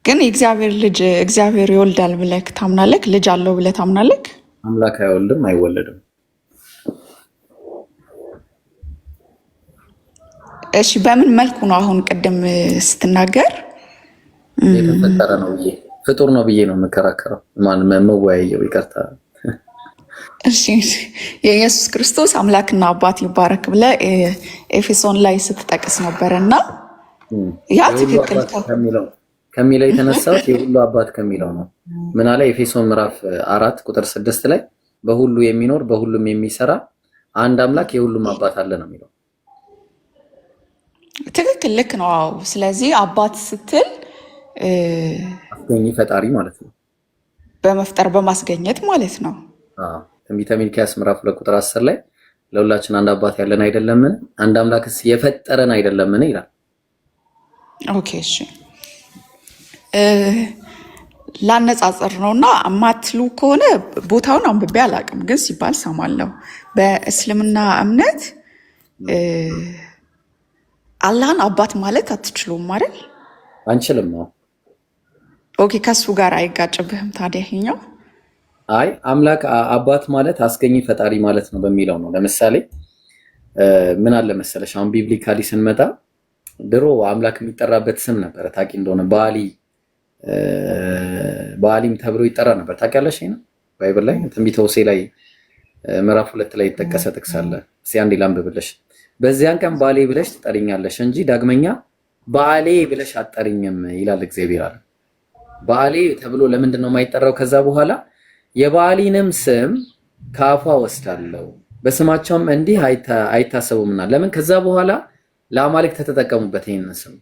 ግን የእግዚአብሔር ልጅ እግዚአብሔር ይወልዳል ብለህ ታምናለህ? ልጅ አለው ብለህ ታምናለህ? አምላክ አይወልድም አይወለድም። እሺ በምን መልኩ ነው አሁን ቅድም ስትናገር የተፈጠረ ነው ብዬ ፍጡር ነው ብዬ ነው የምከራከረው። ማን መወያየው? ይቅርታ። እሺ የኢየሱስ ክርስቶስ አምላክና አባት ይባረክ ብለህ ኤፌሶን ላይ ስትጠቅስ ነበረና ያ ትክክል ከሚለው የተነሳው የሁሉ አባት ከሚለው ነው። ምን አለ? ኤፌሶን ምዕራፍ 4 ቁጥር 6 ላይ በሁሉ የሚኖር በሁሉም የሚሰራ አንድ አምላክ የሁሉም አባት አለ ነው የሚለው። ትክክል፣ ልክ ነው። አዎ። ስለዚህ አባት ስትል አስገኝ ፈጣሪ ማለት ነው። በመፍጠር በማስገኘት ማለት ነው። ትንቢተ ሚልክያስ ምዕራፍ 2 ቁጥር 10 ላይ ለሁላችን አንድ አባት ያለን አይደለምን? አንድ አምላክስ የፈጠረን አይደለምን? ይላል። ኦኬ እሺ፣ ላነጻጽር ነውና ማትሉ ከሆነ ቦታውን አንብቤ አላውቅም፣ ግን ሲባል ሰማለሁ። በእስልምና እምነት አላህን አባት ማለት አትችሉም አይደል? አንችልም ነው። ኦኬ፣ ከሱ ጋር አይጋጭብህም ታዲያ ይሄኛው? አይ አምላክ አባት ማለት አስገኝ ፈጣሪ ማለት ነው በሚለው ነው። ለምሳሌ ምን አለ መሰለሽ፣ አሁን ቢብሊካሊ ስንመጣ ድሮ አምላክ የሚጠራበት ስም ነበረ። ታውቂ እንደሆነ በአሊም ተብሎ ይጠራ ነበር። ታውቂያለሽ? ይሄን ባይብል ላይ ትንቢተ ሆሴዕ ላይ ምዕራፍ 2 ላይ የተጠቀሰ ጥቅስ አለ። እስኪ አንዴ ላንብብልሽ። በዚያን ቀን ባሌ ብለሽ ትጠሪኛለሽ እንጂ ዳግመኛ ባሌ ብለሽ አትጠሪኝም ይላል እግዚአብሔር አለ። ባሌ ተብሎ ለምንድን ነው የማይጠራው? ከዛ በኋላ የባሊንም ስም ከአፏ ወስዳለሁ በስማቸውም እንዲህ አይታሰቡምና። ለምን? ከዛ በኋላ ለአማልክት ተጠቀሙበት ይህን ስም፣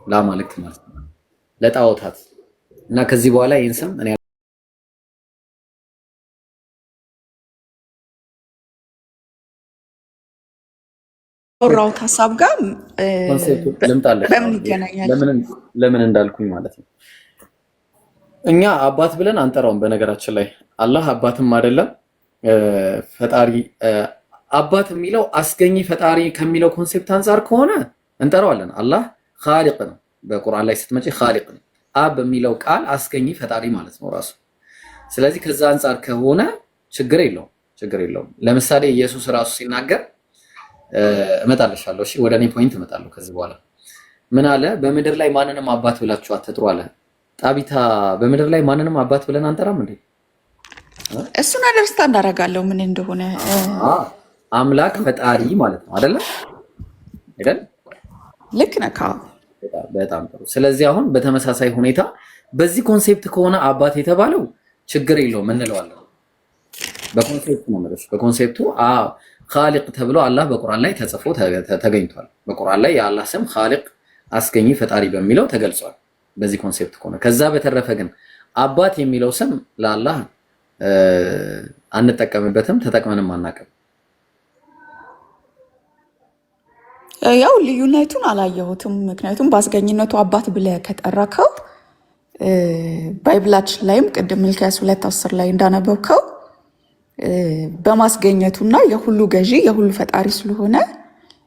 ለአማልክት ማለት ነው ለጣዖታት። እና ከዚህ በኋላ ይህን ስም እኔ ወራው ሐሳብ ጋር በምን ይገናኛል? ለምን እንዳልኩኝ ማለት ነው። እኛ አባት ብለን አንጠራውም። በነገራችን ላይ አላህ አባትም አይደለም ፈጣሪ። አባት የሚለው አስገኝ ፈጣሪ ከሚለው ኮንሴፕት አንፃር ከሆነ እንጠራዋለን። አላህ ኻሊቅ ነው። በቁርአን ላይ ስትመጪ ኻሊቅ ነው። አብ በሚለው ቃል አስገኝ ፈጣሪ ማለት ነው ራሱ። ስለዚህ ከዛ አንፃር ከሆነ ችግር የለውም። ለምሳሌ ኢየሱስ ራሱ ሲናገር እመጣለሻለሁ። እሺ ወደ እኔ ፖይንት እመጣለሁ ከዚህ በኋላ። ምን አለ? በምድር ላይ ማንንም አባት ብላችሁ አትጥሩ አለ። ጣቢታ በምድር ላይ ማንንም አባት ብለን አንጠራም እንዴ? እሱን አንደርስታንድ አደርጋለሁ ምን እንደሆነ። አምላክ ፈጣሪ ማለት ነው አይደል? ልክ ነህ። በጣም ጥሩ። ስለዚህ አሁን በተመሳሳይ ሁኔታ በዚህ ኮንሴፕት ከሆነ አባት የተባለው ችግር የለውም እንለዋለን። በኮንሴፕቱ ነው ማለት በኮንሴፕቱ ኻሊቅ ተብሎ አላህ በቁርአን ላይ ተጽፎ ተገኝቷል። በቁርአን ላይ የአላህ ስም ኻሊቅ አስገኝ ፈጣሪ በሚለው ተገልጿል። በዚህ ኮንሴፕት ከሆነ ከዛ በተረፈ ግን አባት የሚለው ስም ለአላህ አንጠቀምበትም፣ ተጠቅመንም አናውቅም። ያው ልዩነቱን አላየሁትም። ምክንያቱም በአስገኝነቱ አባት ብለህ ከጠራከው ባይብላችን ላይም ቅድም ሚልክያስ 2:10 ላይ እንዳነበብከው በማስገኘቱና የሁሉ ገዢ የሁሉ ፈጣሪ ስለሆነ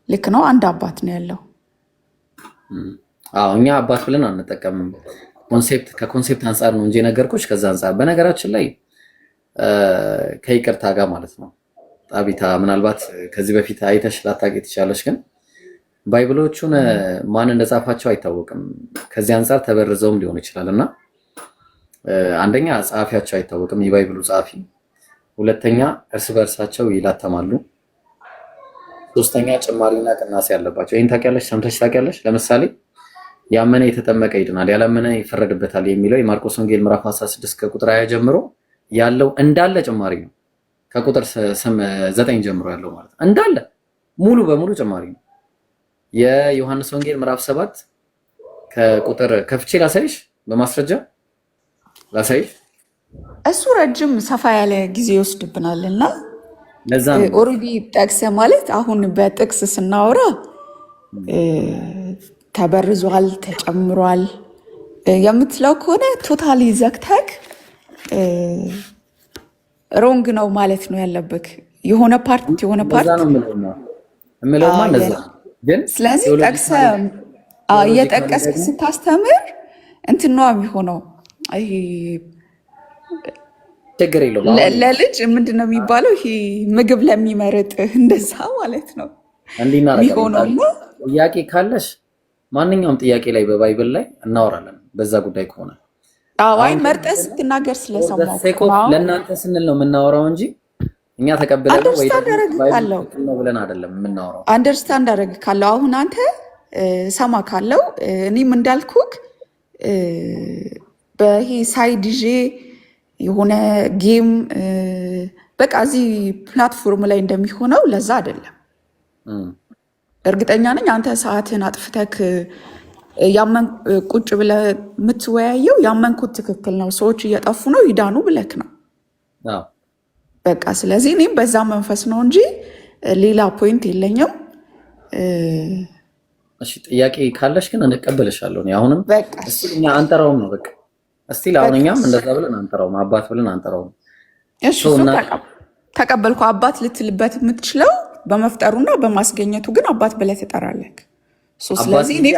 ልክ ነው፣ አንድ አባት ነው ያለው። እኛ አባት ብለን አንጠቀምም። ከኮንሴፕት አንጻር ነው እንጂ ነገርኩሽ። ከዛ አንጻር በነገራችን ላይ ከይቅርታ ጋር ማለት ነው ጣቢታ፣ ምናልባት ከዚህ በፊት አይተሽ ላታውቂ ትችያለሽ፣ ግን ባይብሎቹን ማን እንደጻፋቸው አይታወቅም። ከዚህ አንጻር ተበርዘውም ሊሆን ይችላል እና አንደኛ ጸሐፊያቸው አይታወቅም፣ የባይብሉ ጸሐፊ። ሁለተኛ እርስ በእርሳቸው ይላተማሉ። ሶስተኛ ጭማሪና ቅናሴ ያለባቸው። ይህን ታውቂያለሽ? ሰምተሽ ታውቂያለሽ? ለምሳሌ ያመነ የተጠመቀ ይድናል፣ ያላመነ ይፈረድበታል የሚለው የማርቆስ ወንጌል ምዕራፍ 16 ከቁጥር 20 ጀምሮ ያለው እንዳለ ጭማሪ ነው። ከቁጥር 9 ጀምሮ ያለው ማለት እንዳለ ሙሉ በሙሉ ጭማሪ ነው። የዮሐንስ ወንጌል ምዕራፍ 7 ከቁጥር ከፍቼ ላሳይሽ፣ በማስረጃ ላሳይሽ። እሱ ረጅም ሰፋ ያለ ጊዜ ይወስድብናልና ለዛ ነው ኦሬዲ ጠቅሰ ማለት አሁን በጥቅስ ስናወራ ተበርዟል፣ ተጨምሯል የምትለው ከሆነ ቶታሊ ዘግተክ ሮንግ ነው ማለት ነው ያለብክ። የሆነ ፓርት ነው እምለውማ እንደዛ ግን ስለዚህ ጠቅሰ እየጠቀስክ ስታስተምር እንትኗ የሚሆነው ይሄ ችግር የለውም። ለልጅ ምንድን ነው የሚባለው? ይሄ ምግብ ለሚመርጥ እንደዛ ማለት ነው እንዲህ የሚሆነው። ጥያቄ ካለሽ ማንኛውም ጥያቄ ላይ በባይብል ላይ እናወራለን በዛ ጉዳይ ከሆነ። አይ መርጠህ ስትናገር ስለሰማሁ ለእናንተ ስንል ነው የምናወራው እንጂ እኛ ተቀብለን ወይ ነው ብለን አይደለም የምናወራው። አንደርስታንድ አደረግ ካለው አሁን አንተ ሰማ ካለው እኔም እንዳልኩክ በይሄ ሳይድ ይዤ የሆነ ጌም በቃ እዚህ ፕላትፎርም ላይ እንደሚሆነው ለዛ አይደለም። እርግጠኛ ነኝ አንተ ሰዓትን አጥፍተክ ቁጭ ብለህ የምትወያየው ያመንኩት ትክክል ነው፣ ሰዎች እየጠፉ ነው ይዳኑ ብለክ ነው በቃ። ስለዚህ እኔም በዛ መንፈስ ነው እንጂ ሌላ ፖይንት የለኝም። እሺ ጥያቄ ካለሽ ግን እንቀበልሻለሁ። አሁንም እኛ አንጠራውም ነው በቃ። እስቲ አሁን እኛም እንደዛ ብለን አንጠራውም፣ አባት ብለን አንጠራውም። እሺ ተቀበልኩ። አባት ልትልበት የምትችለው በመፍጠሩና በማስገኘቱ ግን አባት ብለህ ትጠራለህ። ስለዚህ እኔ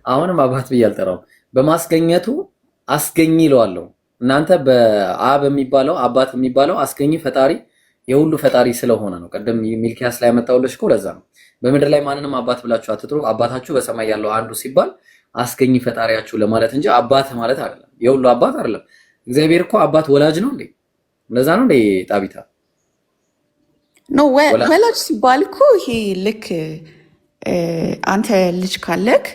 አሁንም አባት ብዬ አልጠራውም፣ በማስገኘቱ አስገኝ ይለዋለሁ። እናንተ በአብ የሚባለው አባት የሚባለው አስገኝ ፈጣሪ የሁሉ ፈጣሪ ስለሆነ ነው። ቀደም ሚልኪያስ ላይ ያመጣሁልሽ እኮ ለዛ ነው። በምድር ላይ ማንንም አባት ብላችሁ አትጥሩ፣ አባታችሁ በሰማይ ያለው አንዱ ሲባል አስገኝ ፈጣሪያችሁ ለማለት እንጂ አባት ማለት አይደለም። የሁሉ አባት አይደለም። እግዚአብሔር እኮ አባት ወላጅ ነው እንዴ? እንደዛ ነው እንዴ ጣቢታ? ኖ ወላጅ ሲባል እኮ ይሄ ልክ አንተ ልጅ ካለክ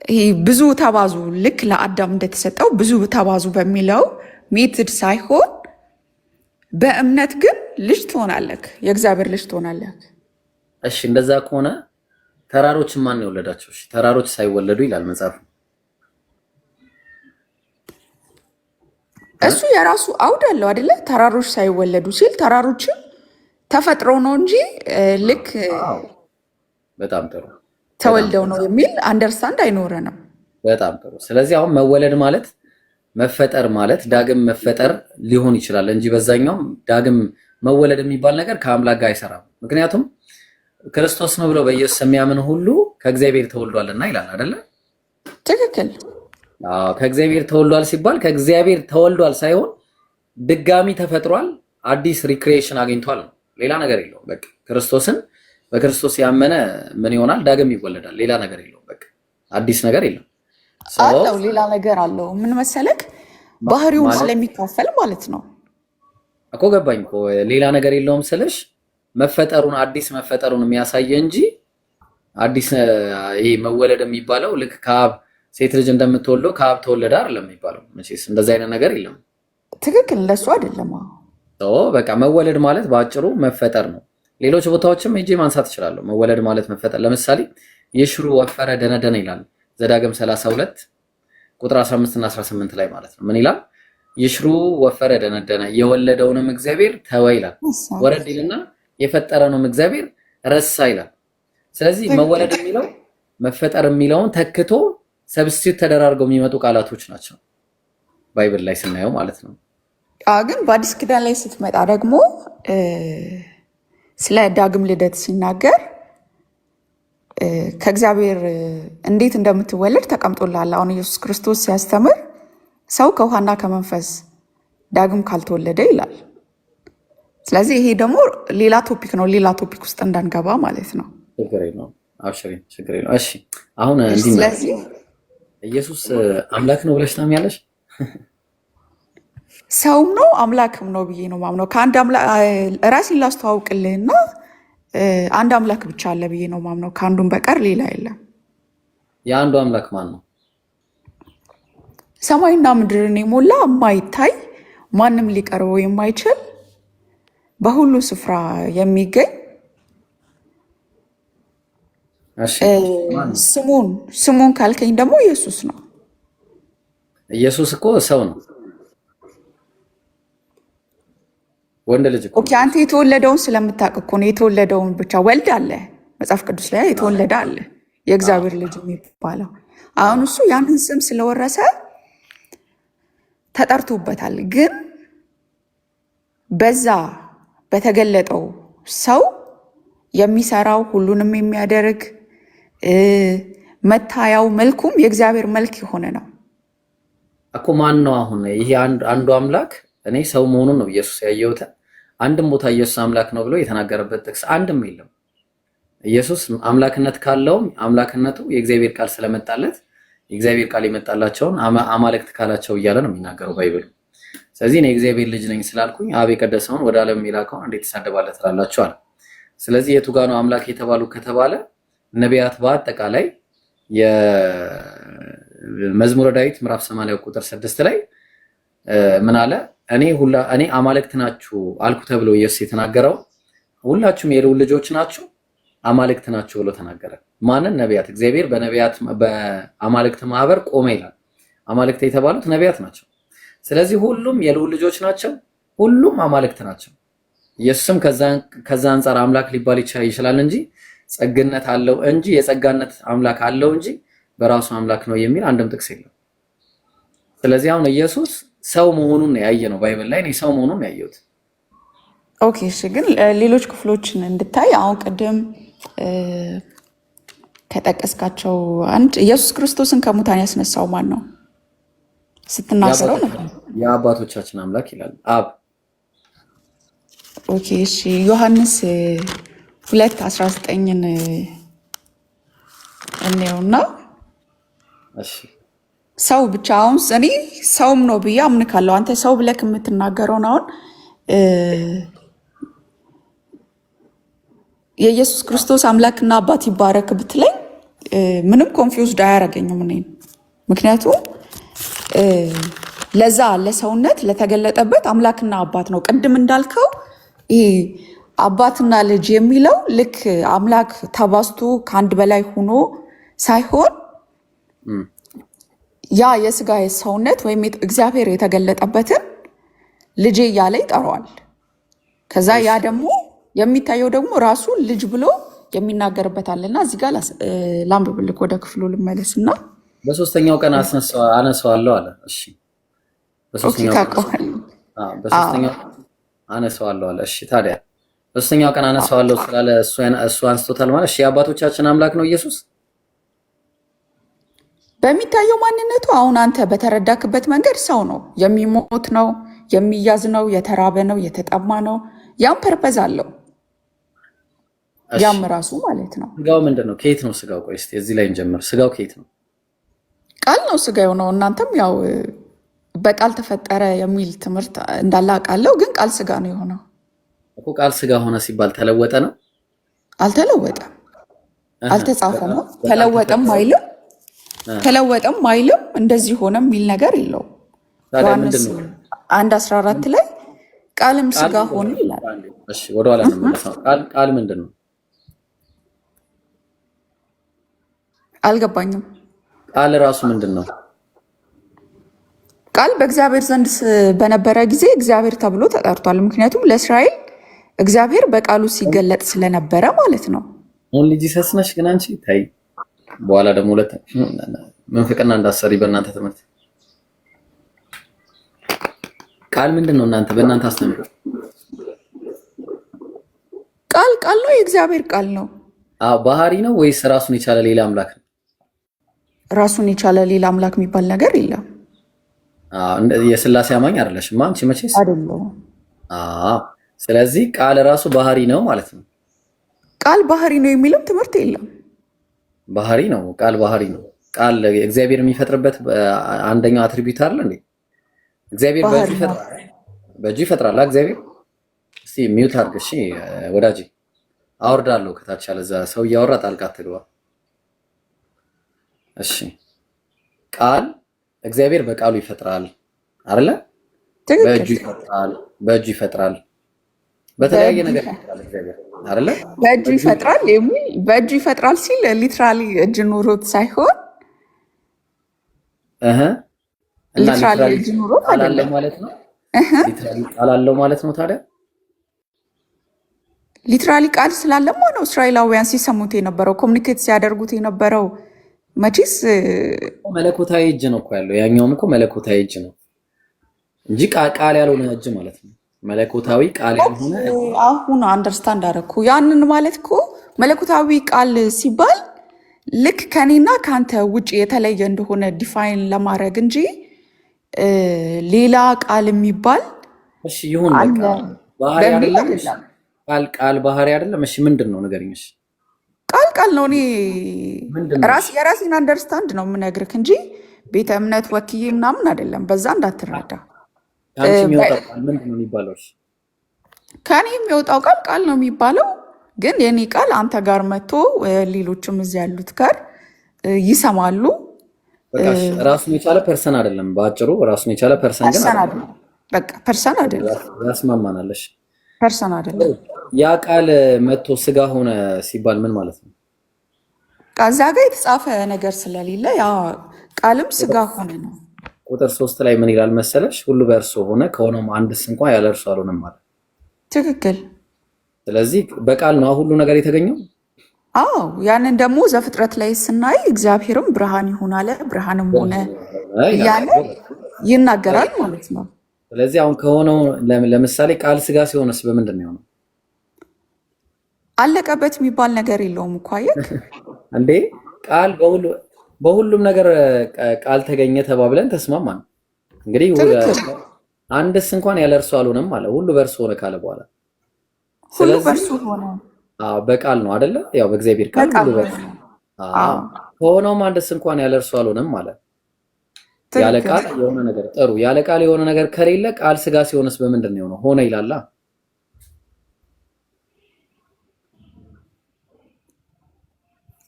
ይሄ ብዙ ተባዙ ልክ ለአዳም እንደተሰጠው ብዙ ተባዙ በሚለው ሜትድ ሳይሆን በእምነት ግን ልጅ ትሆናለክ፣ የእግዚአብሔር ልጅ ትሆናለክ። እሺ እንደዛ ከሆነ ተራሮችን ማን የወለዳቸው? እሺ ተራሮች ሳይወለዱ ይላል መጽሐፍ። እሱ የራሱ አውድ አለው አይደለ? ተራሮች ሳይወለዱ ሲል ተራሮችን ተፈጥሮ ነው እንጂ ልክ በጣም ጥሩ ተወልደው ነው የሚል አንደርስታንድ አይኖረንም። በጣም ጥሩ። ስለዚህ አሁን መወለድ ማለት መፈጠር ማለት ዳግም መፈጠር ሊሆን ይችላል እንጂ በዛኛውም ዳግም መወለድ የሚባል ነገር ከአምላክ ጋር አይሰራም። ምክንያቱም ክርስቶስ ነው ብሎ በኢየሱስ የሚያምን ሁሉ ከእግዚአብሔር ተወልዷልና ይላል አይደለ? ትክክል። ከእግዚአብሔር ተወልዷል ሲባል ከእግዚአብሔር ተወልዷል ሳይሆን ድጋሚ ተፈጥሯል፣ አዲስ ሪክሪኤሽን አግኝቷል ነው። ሌላ ነገር የለውም። በቃ ክርስቶስን በክርስቶስ ያመነ ምን ይሆናል? ዳግም ይወለዳል። ሌላ ነገር የለውም። በቃ አዲስ ነገር የለም። አለው ሌላ ነገር አለው። ምን መሰለክ? ባህሪውን ስለሚካፈል ማለት ነው እኮ። ገባኝ እኮ ሌላ ነገር የለውም ስልሽ መፈጠሩን አዲስ መፈጠሩን የሚያሳየ እንጂ አዲስ ይሄ መወለድ የሚባለው ልክ ከአብ ሴት ልጅ እንደምትወልደው ከአብ ተወለደ አይደለም የሚባለው። መቼስ እንደዛ አይነት ነገር የለም። ትክክል። እንደሱ አይደለም። በቃ መወለድ ማለት በአጭሩ መፈጠር ነው። ሌሎች ቦታዎችም ሄጄ ማንሳት እችላለሁ። መወለድ ማለት መፈጠር። ለምሳሌ ይሽሩ ወፈረ ደነደነ ይላል ዘዳግም 32 ቁጥር 15 እና 18 ላይ ማለት ነው። ምን ይላል? ይሽሩ ወፈረ ደነደነ የወለደውንም እግዚአብሔር ተወ ይላል። ወረድ ይልና የፈጠረውንም እግዚአብሔር ረሳ ይላል። ስለዚህ መወለድ የሚለው መፈጠር የሚለውን ተክቶ ሰብስቲት ተደራርገው የሚመጡ ቃላቶች ናቸው ባይብል ላይ ስናየው ማለት ነው። ግን በአዲስ ኪዳን ላይ ስትመጣ ደግሞ ስለ ዳግም ልደት ሲናገር ከእግዚአብሔር እንዴት እንደምትወለድ ተቀምጦልሃል። አሁን ኢየሱስ ክርስቶስ ሲያስተምር ሰው ከውሃና ከመንፈስ ዳግም ካልተወለደ ይላል። ስለዚህ ይሄ ደግሞ ሌላ ቶፒክ ነው። ሌላ ቶፒክ ውስጥ እንዳንገባ ማለት ነው። ችግር የለውም። አብሽሪ፣ ችግር የለውም። እሺ አሁን እንዲህ ስለዚህ ኢየሱስ አምላክ ነው ብለሽ ታምኛለሽ? ሰውም ነው አምላክም ነው ብዬ ነው ማምነው። ከአንድ አምላክ ራሴን ላስተዋውቅልህና አንድ አምላክ ብቻ አለ ብዬ ነው ማምነው። ከአንዱም በቀር ሌላ የለም። የአንዱ አምላክ ማን ነው? ሰማይና ምድርን የሞላ የማይታይ ማንም ሊቀርበው የማይችል በሁሉ ስፍራ የሚገኝ ስሙን ካልከኝ ደግሞ ኢየሱስ ነው። ኢየሱስ እኮ ሰው ነው፣ ወንድ ልጅ እኮ። ኦኬ አንተ የተወለደውን ስለምታውቅ እኮ ነው። የተወለደውን ብቻ ወልድ አለ መጽሐፍ ቅዱስ ላይ የተወለደ አለ የእግዚአብሔር ልጅ የሚባለው። አሁን እሱ ያንን ስም ስለወረሰ ተጠርቶበታል። ግን በዛ በተገለጠው ሰው የሚሰራው ሁሉንም የሚያደርግ መታያው መልኩም የእግዚአብሔር መልክ የሆነ ነው እኮ። ማን ነው አሁን ይሄ አንዱ አምላክ? እኔ ሰው መሆኑን ነው ኢየሱስ ያየሁት። አንድም ቦታ ኢየሱስ አምላክ ነው ብሎ የተናገረበት ጥቅስ አንድም የለም። ኢየሱስ አምላክነት ካለውም አምላክነቱ የእግዚአብሔር ቃል ስለመጣለት የእግዚአብሔር ቃል የመጣላቸውን አማልክት ካላቸው እያለ ነው የሚናገረው ባይብል። ስለዚህ እኔ የእግዚአብሔር ልጅ ነኝ ስላልኩኝ አብ የቀደሰውን ወደ ዓለም የሚላከውን እንዴት ትሳደባለህ ትላላችሁ አለ። ስለዚህ የቱ ጋር ነው አምላክ የተባሉ ከተባለ ነቢያት በአጠቃላይ የመዝሙረ ዳዊት ምዕራፍ 80 ቁጥር 6 ላይ ምን አለ? እኔ አማልክት ናችሁ አልኩ ተብሎ ኢየሱስ የተናገረው ሁላችሁም የልዑል ልጆች ናችሁ አማልክት ናችሁ ብሎ ተናገረ። ማንን? ነቢያት። እግዚአብሔር በነቢያት በአማልክት ማህበር ቆመ ይላል። አማልክት የተባሉት ነቢያት ናቸው። ስለዚህ ሁሉም የልዑል ልጆች ናቸው፣ ሁሉም አማልክት ናቸው። ኢየሱስም ከዛ አንፃር አምላክ ሊባል ይችላል እንጂ ጸግነት አለው እንጂ የጸጋነት አምላክ አለው እንጂ በራሱ አምላክ ነው የሚል አንድም ጥቅስ የለም። ስለዚህ አሁን ኢየሱስ ሰው መሆኑን ያየ ነው ባይብል ላይ እኔ ሰው መሆኑን ያየሁት። ኦኬ እሺ፣ ግን ሌሎች ክፍሎችን እንድታይ አሁን ቅድም ከጠቀስካቸው አንድ ኢየሱስ ክርስቶስን ከሙታን ያስነሳው ማን ነው ስትናገረው ነበር? የአባቶቻችን አምላክ ይላል አብ። ኦኬ እሺ፣ ዮሐንስ 2:19ን እንየውና እሺ ሰው ብቻ አሁን እኔ ሰውም ነው ብዬ አምንካለሁ። አንተ ሰው ብለክ የምትናገረውን አሁን የኢየሱስ ክርስቶስ አምላክና አባት ይባረክ ብትለኝ ምንም ኮንፊውዝድ አያረገኝም እኔን። ምክንያቱም ለዛ ለሰውነት ለተገለጠበት አምላክና አባት ነው። ቅድም እንዳልከው ይሄ አባትና ልጅ የሚለው ልክ አምላክ ተባስቶ ከአንድ በላይ ሆኖ ሳይሆን ያ የስጋ ሰውነት ወይም እግዚአብሔር የተገለጠበትን ልጄ እያለ ይጠራዋል። ከዛ ያ ደግሞ የሚታየው ደግሞ ራሱ ልጅ ብሎ የሚናገርበት አለና እዚህ ጋር ላንብብልክ፣ ወደ ክፍሉ ልመለስና በሶስተኛው ቀን አነሳዋለሁ አለ። እሺ በሶስተኛው አነሳዋለሁ አለ። እሺ ታዲያ በሶስተኛው ቀን አነሳዋለሁ ስላለ እሱ አንስቶታል ማለት እሺ የአባቶቻችን አምላክ ነው ኢየሱስ በሚታየው ማንነቱ። አሁን አንተ በተረዳክበት መንገድ ሰው ነው፣ የሚሞት ነው፣ የሚያዝ ነው፣ የተራበ ነው፣ የተጠማ ነው። ያም ፐርፐዝ አለው ያም ራሱ ማለት ነው። ስጋው ምንድን ነው? ከየት ነው ስጋው? ቆይ እስኪ እዚህ ላይ እንጀምር። ስጋው ከየት ነው? ቃል ነው ስጋው ነው። እናንተም ያው በቃል ተፈጠረ የሚል ትምህርት እንዳለ አውቃለሁ፣ ግን ቃል ስጋ ነው የሆነው እኮ። ቃል ስጋ ሆነ ሲባል ተለወጠ ነው? አልተለወጠም፣ አልተጻፈም። ተለወጠም አይልም፣ እንደዚህ ሆነ የሚል ነገር የለውም። ዮሐንስ 1:14 ላይ ቃልም ስጋ ሆነ ይላል። እሺ ወደኋላ ነው የምንመለሰው። ቃል ምንድን ነው? አልገባኝም። ቃል ራሱ ምንድን ነው? ቃል በእግዚአብሔር ዘንድ በነበረ ጊዜ እግዚአብሔር ተብሎ ተጠርቷል። ምክንያቱም ለእስራኤል እግዚአብሔር በቃሉ ሲገለጥ ስለነበረ ማለት ነው። ኦንሊ ጂሰስ ነሽ ግን አንቺ ታይ። በኋላ ደግሞ ሁለት መንፈቅና እንዳሰሪ በእናንተ ትምህርት ቃል ምንድን ነው? እናንተ በእናንተ አስተምሩ። ቃል ነው፣ የእግዚአብሔር ቃል ነው። ባህሪ ነው ወይስ ራሱን የቻለ ሌላ አምላክ ነው? ራሱን የቻለ ሌላ አምላክ የሚባል ነገር የለም። የስላሴ አማኝ አይደለሽም አንቺ መቼስ አይደለም። ስለዚህ ቃል ራሱ ባህሪ ነው ማለት ነው። ቃል ባህሪ ነው የሚልም ትምህርት የለም። ባህሪ ነው ቃል ባህሪ ነው። ቃል እግዚአብሔር የሚፈጥርበት አንደኛው አትሪቢዩት አይደል እንዴ? እግዚአብሔር በእጁ ይፈጥራል። እግዚአብሔር እስቲ ሚውት አድርግ እሺ ወዳጄ፣ አወርዳለሁ ከታች ያለ እዛ ሰው እያወራ ጣልቃ አትግባ እሺ። ቃል እግዚአብሔር በቃሉ ይፈጥራል አይደለ? በእጁ ይፈጥራል በተለያየ ነገር ይፈጥራል እግዚአብሔር አይደለ? በእጁ ይፈጥራል ሲል ሊትራሊ እጅ ኑሮት ሳይሆን ሊትራሊ እጅ ኑሮት አይደለም ማለት ነው። ሊትራሊ ቃል አለው ማለት ነው። ታዲያ ሊትራሊ ቃል ስላለማ ነው እስራኤላውያን ሲሰሙት የነበረው ኮሚኒኬት ሲያደርጉት የነበረው። መቼስ መለኮታዊ እጅ ነው እኮ ያለው። ያኛውም እኮ መለኮታዊ እጅ ነው እንጂ ቃል ያልሆነ እጅ ማለት ነው። መለኮታዊ ቃል ያልሆነ አሁን አንደርስታንድ አደረኩ። ያንን ማለት እኮ መለኮታዊ ቃል ሲባል ልክ ከኔና ከአንተ ውጭ የተለየ እንደሆነ ዲፋይን ለማድረግ እንጂ ሌላ ቃል የሚባል እሺ ይሁን በቃ ባህሪ አይደለም። ቃል ባህሪ አይደለም። እሺ ምንድን ነው ንገሪኝ። እሺ ቃል ነው። እኔ የራሴን አንደርስታንድ ነው የምነግርህ እንጂ ቤተ እምነት ወክዬ ምናምን አይደለም። በዛ እንዳትረዳ። ምንድን ነው የሚባለው? ከኔ የሚወጣው ቃል ነው የሚባለው። ግን የኔ ቃል አንተ ጋር መጥቶ ሌሎችም እዚህ ያሉት ጋር ይሰማሉ። ራሱን የቻለ ፐርሰን አይደለም። በአጭሩ ራሱን የቻለ ፐርሰን ግን አይደለም። በቃ ፐርሰን አይደለም። ያስማማናለሽ። ፐርሰን አይደለም። ያ ቃል መጥቶ ስጋ ሆነ ሲባል ምን ማለት ነው? እዛ ጋር የተጻፈ ነገር ስለሌለ ያ ቃልም ስጋ ሆነ ነው። ቁጥር 3 ላይ ምን ይላል መሰለሽ? ሁሉ በእርሱ ሆነ ከሆነም አንድስ እንኳን ያለ እርሱ አልሆነም ማለት። ትክክል። ስለዚህ በቃል ነው ሁሉ ነገር የተገኘው። አዎ ያንን ደግሞ ዘፍጥረት ላይ ስናይ እግዚአብሔርም ብርሃን ይሁን አለ፣ ብርሃንም ሆነ እያለ ይናገራል ማለት ነው። ስለዚህ አሁን ከሆነው ለምሳሌ ቃል ስጋ ሲሆንስ በምንድን ነው የሆነው? አለቀበት የሚባል ነገር የለውም እኮ አየህ እንዴ። ቃል በሁሉም ነገር ቃል ተገኘ ተባብለን ተስማማን። እንግዲህ አንድስ እንኳን ያለ እርሱ አልሆነም አለ። ሁሉ በእርሱ ሆነ ካለ በኋላ ሁሉ በእርሱ ሆነ። በቃል ነው አይደለ? ያው በእግዚአብሔር ቃል ሁሉ በእርሱ ከሆነውም አንድስ እንኳን ያለ እርሱ አልሆነም አለ። ያለ ቃል የሆነ ነገር ጥሩ፣ ያለ ቃል የሆነ ነገር ከሌለ ቃል ስጋ ሲሆንስ በምንድን ነው የሆነው? ሆነ ይላል።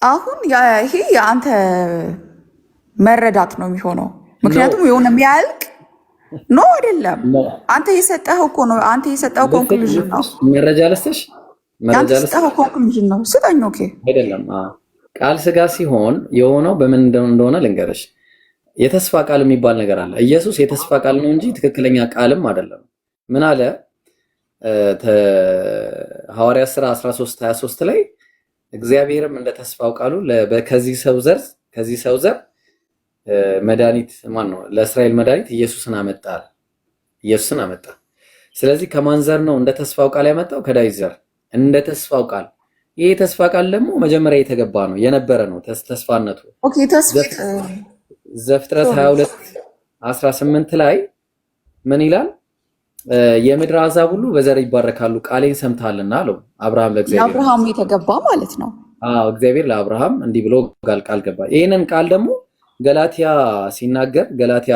አሁን ይሄ የአንተ መረዳት ነው የሚሆነው። ምክንያቱም የሆነ የሚያልቅ ነው አይደለም። አንተ የሰጠኸው እኮ ነው። አንተ የሰጠኸው ኮንክሉዥን ነው። መረጃ ልስጥሽ። አንተ የሰጠኸው ኮንክሉዥን ነው። ስጠኝ። ኦኬ አይደለም። ቃል ስጋ ሲሆን የሆነው በምን እንደሆነ ልንገርሽ። የተስፋ ቃል የሚባል ነገር አለ። ኢየሱስ የተስፋ ቃል ነው እንጂ ትክክለኛ ቃልም አይደለም። ምን አለ? ሐዋርያት ሥራ 13:23 ላይ እግዚአብሔርም እንደ ተስፋው ቃሉ ከዚህ ሰው ዘር መድኃኒት ማን ነው? ለእስራኤል መድኃኒት ኢየሱስን አመጣ። ስለዚህ ከማን ዘር ነው እንደ ተስፋው ቃል ያመጣው? ከዳዊት ዘር እንደ ተስፋው ቃል። ይሄ ተስፋ ቃል ደግሞ መጀመሪያ የተገባ ነው የነበረ ነው ተስፋነቱ። ኦኬ ዘፍጥረት 22:18 ላይ ምን ይላል? የምድር አሕዛብ ሁሉ በዘር ይባረካሉ ቃሌን ሰምተሃልና አለው አብርሃም ለእግዚአብሔር። ለአብርሃም የተገባ ማለት ነው። እግዚአብሔር ለአብርሃም እንዲህ ብሎ ቃል ገባ። ይህንን ቃል ደግሞ ገላትያ ሲናገር ገላትያ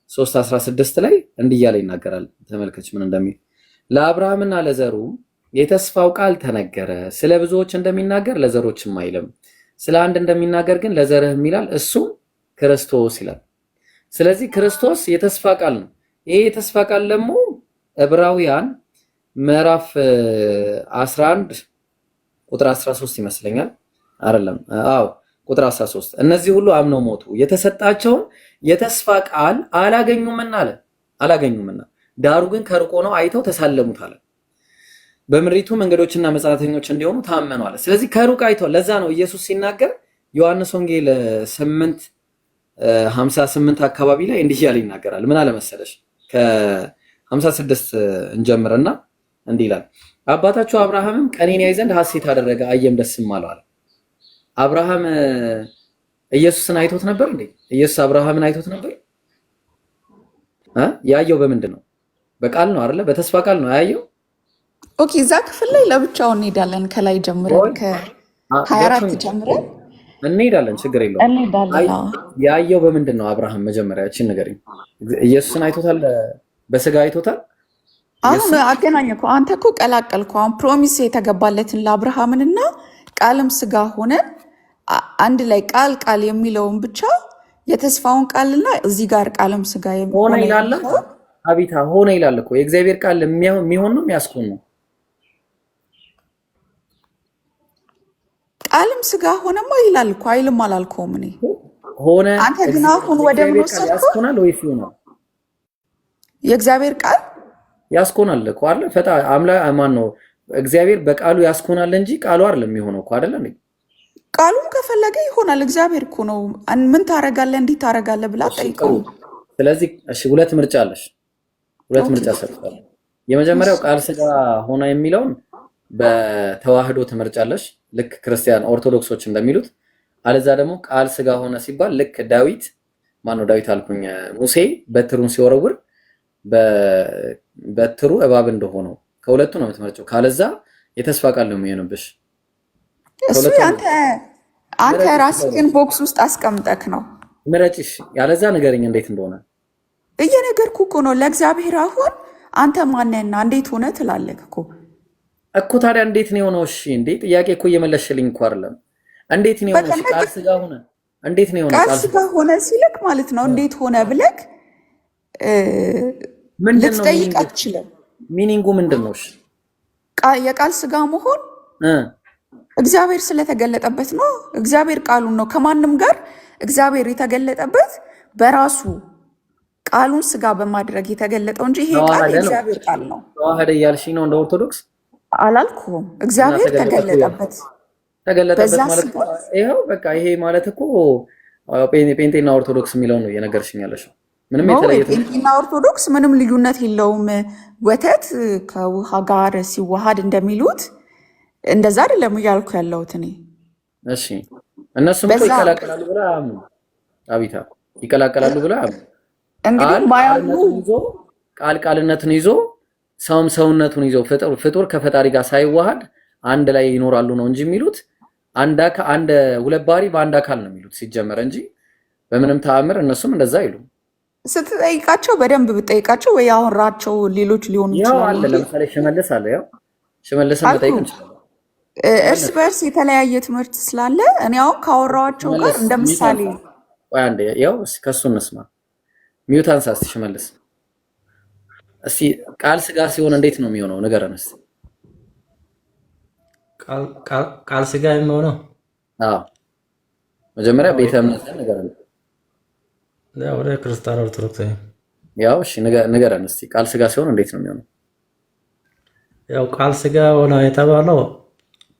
3:16 ላይ እንዲህ እያለ ይናገራል። ተመልከች ምን እንደሚል። ለአብርሃምና ለዘሩ የተስፋው ቃል ተነገረ። ስለ ብዙዎች እንደሚናገር ለዘሮችም አይልም፣ ስለ አንድ እንደሚናገር ግን ለዘርህም ይላል፣ እሱም ክርስቶስ ይላል። ስለዚህ ክርስቶስ የተስፋ ቃል ነው። ይሄ የተስፋ ቃል ደግሞ ዕብራውያን ምዕራፍ 11 ቁጥር 13 ይመስለኛል አይደለም? ቁጥር 13 እነዚህ ሁሉ አምነው ሞቱ፣ የተሰጣቸውን የተስፋ ቃል አላገኙምና ዳሩ ግን ከሩቅ ሆነው አይተው ተሳለሙት አለ። በምድሪቱ መንገዶችና መጻተኞች እንዲሆኑ ታመኑ አለ። ስለዚህ ከሩቅ አይተው። ለዛ ነው ኢየሱስ ሲናገር ዮሐንስ ወንጌል 8:58 አካባቢ ላይ እንዲህ እያለ ይናገራል። ምን አለ መሰለሽ? ከ56 እንጀምርና እንዲህ ይላል፣ አባታችሁ አብርሃምም ቀኔን ያይ ዘንድ ሐሴት አደረገ፣ አየም ደስም አለው አለ። አብርሃም ኢየሱስን አይቶት ነበር እንዴ? ኢየሱስ አብርሃምን አይቶት ነበር? ያየው በምንድን ነው? በቃል ነው አይደለ? በተስፋ ቃል ነው ያየው። ኦኬ እዛ ክፍል ላይ ለብቻው እንሄዳለን። ከላይ ጀምረን ከ24 ጀምረን እንሄዳለን። ችግር የለውም። ያየው በምንድን ነው? አብርሃም መጀመሪያ እቺን ንገሪኝ። ኢየሱስን አይቶታል? በስጋ አይቶታል? አሁን አገናኘ እኮ አንተ እኮ ቀላቀልኩ። አሁን ፕሮሚስ የተገባለትን ለአብርሃምንና ቃልም ስጋ ሆነ አንድ ላይ ቃል የሚለውን ብቻ የተስፋውን ቃልና እዚህ ጋር ቃልም ስጋ ሆነ ይላል። አቢታ ሆነ ይላል እኮ የእግዚአብሔር ቃል የሚሆን ነው የሚያስኮን ነው። ቃልም ስጋ ሆነማ ይላል እኮ አይልም አላልከውም እኔ ሆነ። አንተ ግን አሁን ወደ ምን ወሰድከው? ያስኮናል ወይስ ይሆናል? የእግዚአብሔር ቃል ያስኮናል እኮ አይደል? ፈታ አምላክ ማን ነው? እግዚአብሔር በቃሉ ያስኮናል እንጂ ቃሉ አይደለም የሚሆነው እኮ አይደል እንዴ? ቃሉም ከፈለገ ይሆናል። እግዚአብሔር እኮ ነው ምን ታረጋለህ እንዲህ ታረጋለህ ብላ ጠይቀው። ስለዚህ እሺ ሁለት ምርጫ አለሽ። ሁለት ምርጫ ሰጥቷል። የመጀመሪያው ቃል ስጋ ሆና የሚለውን በተዋህዶ ትመርጫለሽ፣ ልክ ክርስቲያን ኦርቶዶክሶች እንደሚሉት። አለዛ ደግሞ ቃል ስጋ ሆነ ሲባል ልክ ዳዊት ማነው ዳዊት አልኩኝ ሙሴ በትሩን ሲወረውር በትሩ እባብ እንደሆነው ከሁለቱ ነው የምትመርጨው። ካለዛ የተስፋ ቃል ነው የሚሆንብሽ። እሱ አንተ ራስህን ቦክስ ውስጥ አስቀምጠክ ነው ምረጭሽ። ያለዛ ንገረኝ እንዴት እንደሆነ። እየነገርኩ እኮ ነው ለእግዚአብሔር። አሁን አንተ ማነህና እንዴት ሆነ ትላለህ እኮ ታዲያ እንዴት ነው የሆነው? እሺ እንዴ ጥያቄ እኮ እየመለስሽልኝ እኮ አይደለም። እንዴት ነው የሆነው? ቃል ስጋ ሆነ እንዴት ነው የሆነው? ቃል ስጋ ሆነ ሲልክ ማለት ነው እንዴት ሆነ ብለክ ልትጠይቅ አትችልም። ሚኒንጉ ምንድን ነው? እሺ የቃል ስጋ መሆን እግዚአብሔር ስለተገለጠበት ነው። እግዚአብሔር ቃሉን ነው ከማንም ጋር እግዚአብሔር የተገለጠበት በራሱ ቃሉን ስጋ በማድረግ የተገለጠው እንጂ ይሄ ቃል የእግዚአብሔር ቃል ነው። ተዋህደ እያልሽኝ ነው? እንደ ኦርቶዶክስ አላልኩም። እግዚአብሔር ተገለጠበት ማለት ይሄው በቃ ይሄ ማለት እኮ ጴንጤና ኦርቶዶክስ የሚለው ነው እየነገርሽኝ ያለሽው። ምንም የተለየ ጴንጤና ኦርቶዶክስ ምንም ልዩነት የለውም። ወተት ከውሃ ጋር ሲዋሃድ እንደሚሉት እንደዛ አይደለም እያልኩ ያለሁት እኔ። እሺ እነሱም እኮ ይቀላቀላሉ ብላ አቢታ ይቀላቀላሉ ብላ እንግዲህ ማያሉ ቃልነትን ይዞ ሰውም ሰውነቱን ይዞ ፍጡር ከፈጣሪ ጋር ሳይዋሃድ አንድ ላይ ይኖራሉ ነው እንጂ የሚሉት አንድ ሁለት ባህሪ በአንድ አካል ነው የሚሉት ሲጀመር እንጂ በምንም ተአምር እነሱም እንደዛ አይሉም። ስትጠይቃቸው በደንብ ብጠይቃቸው ወይ አወራቸው ሌሎች ሊሆኑ ይችላሉ። ለምሳሌ ሽመልስ አለ። ያው ሽመልስን መጠየቅ እንችላለን። እርስ በርስ የተለያየ ትምህርት ስላለ እኔ አሁን ካወራኋቸው ጋር እንደ ምሳሌ አንዴ ያው ከሱ እንስማ። ሚዩት አንሳ እስቲ ሽመልስ። እስቲ ቃል ስጋ ሲሆን እንዴት ነው የሚሆነው? ንገረን እስቲ። ቃል ስጋ የሚሆነው መጀመሪያ ቤተ እምነትን ንገረን። ወደ ክርስቲያን ኦርቶዶክስ ያው እሺ ንገረን እስቲ ቃል ስጋ ሲሆን እንዴት ነው የሚሆነው? ያው ቃል ስጋ ሆነ የተባለው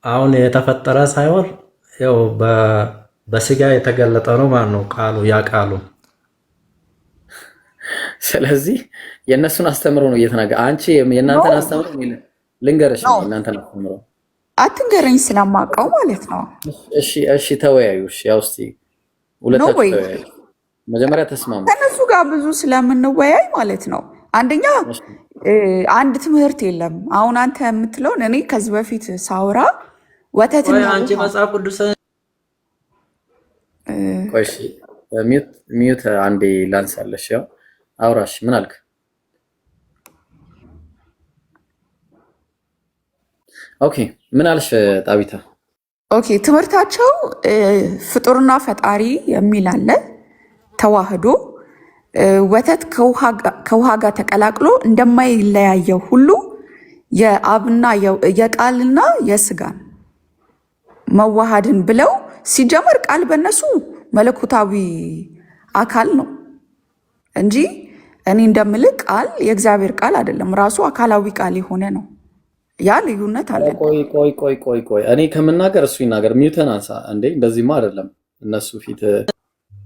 አሁን የተፈጠረ ሳይሆን ያው በስጋ የተገለጠ ነው ማለት ነው ቃሉ ያ ቃሉ። ስለዚህ የእነሱን አስተምሮ ነው እየተናገረ። አንቺ የእናንተን አስተምሮ ልንገርሽ ነው የእናንተን አስተምሮ አትንገረኝ ስለማውቀው ማለት ነው። እሺ ተወያዩ። እሺ ያው እስቲ ሁለታችሁ ተወያዩ። መጀመሪያ ተስማሙ። ከነሱ ጋር ብዙ ስለምንወያይ ማለት ነው። አንደኛ አንድ ትምህርት የለም። አሁን አንተ የምትለውን እኔ ከዚህ በፊት ሳውራ ወተት ወይ አንቺ መጽሐፍ ቅዱስ ቆይሽ ሚዩት አንዴ ላንሳለሽ። ያው አውራሽ ምን አልክ? ኦኬ ምን አልሽ ጣቢታ? ኦኬ ትምህርታቸው ፍጡርና ፈጣሪ የሚል አለ። ተዋህዶ ወተት ከውሃ ጋር ተቀላቅሎ እንደማይለያየው ሁሉ የአብና የቃልና የስጋን መዋሃድን ብለው ሲጀመር ቃል በእነሱ መለኮታዊ አካል ነው እንጂ እኔ እንደምልህ ቃል የእግዚአብሔር ቃል አይደለም። ራሱ አካላዊ ቃል የሆነ ነው። ያ ልዩነት አለ። ቆይ እኔ ከምናገር እሱ ይናገር። ሚውተን አንሳ እንዴ! እንደዚህማ አይደለም። እነሱ ፊት